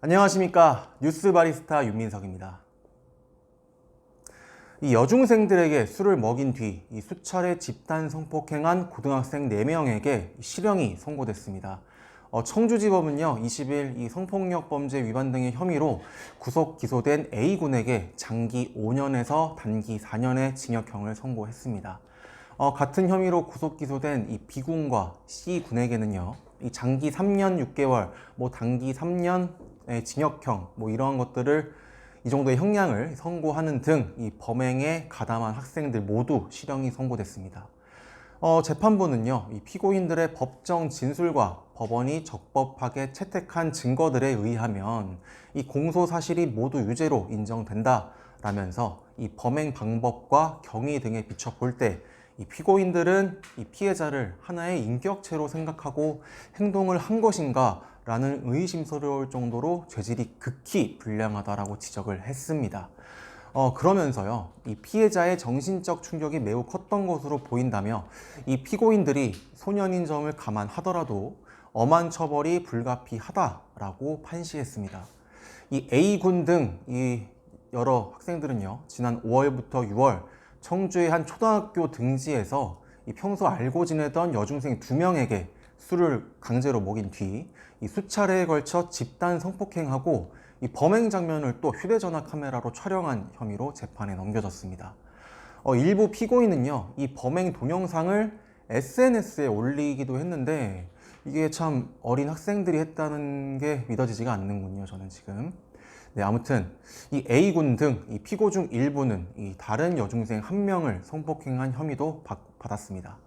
안녕하십니까. 뉴스 바리스타 윤민석입니다. 이 여중생들에게 술을 먹인 뒤 수차례 집단 성폭행한 고등학생 4명에게 실형이 선고됐습니다. 청주지법은요, 20일 이 성폭력 범죄 위반 등의 혐의로 구속 기소된 A군에게 장기 5년에서 단기 4년의 징역형을 선고했습니다. 같은 혐의로 구속 기소된 이 B군과 C군에게는요, 이 장기 3년 6개월, 단기 3년의 징역형, 이러한 것들을 이 정도의 형량을 선고하는 등 이 범행에 가담한 학생들 모두 실형이 선고됐습니다. 재판부는요, 이 피고인들의 법정 진술과 법원이 적법하게 채택한 증거들에 의하면 이 공소 사실이 모두 유죄로 인정된다라면서 이 범행 방법과 경위 등에 비춰 볼 때 이 피고인들은 이 피해자를 하나의 인격체로 생각하고 행동을 한 것인가 라는 의심스러울 정도로 죄질이 극히 불량하다라고 지적을 했습니다. 그러면서요, 이 피해자의 정신적 충격이 매우 컸던 것으로 보인다며 이 피고인들이 소년인 점을 감안하더라도 엄한 처벌이 불가피하다라고 판시했습니다. 이 A군 등 이 여러 학생들은요, 지난 5월부터 6월 청주의 한 초등학교 등지에서 이 평소 알고 지내던 여중생 2명에게 술을 강제로 먹인 뒤 이 수차례에 걸쳐 집단 성폭행하고 이 범행 장면을 또 휴대전화 카메라로 촬영한 혐의로 재판에 넘겨졌습니다. 일부 피고인은요, 이 범행 동영상을 SNS에 올리기도 했는데 이게 참 어린 학생들이 했다는 게 믿어지지가 않는군요, 저는 지금. 네, 아무튼 이 A군 등 이 피고 중 일부는 이 다른 여중생 1명을 성폭행한 혐의도 받았습니다.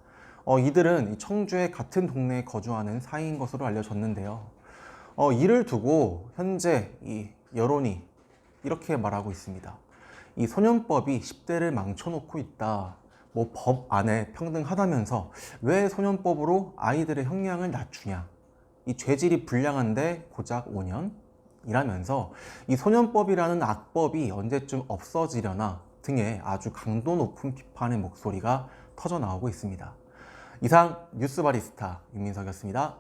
이들은 청주의 같은 동네에 거주하는 사이인 것으로 알려졌는데요. 이를 두고 현재 이 여론이 이렇게 말하고 있습니다. 이 소년법이 10대를 망쳐놓고 있다. 법 안에 평등하다면서 왜 소년법으로 아이들의 형량을 낮추냐? 이 죄질이 불량한데 고작 5년? 이라면서 이 소년법이라는 악법이 언제쯤 없어지려나 등의 아주 강도 높은 비판의 목소리가 터져 나오고 있습니다. 이상 뉴스 바리스타 윤민석이었습니다.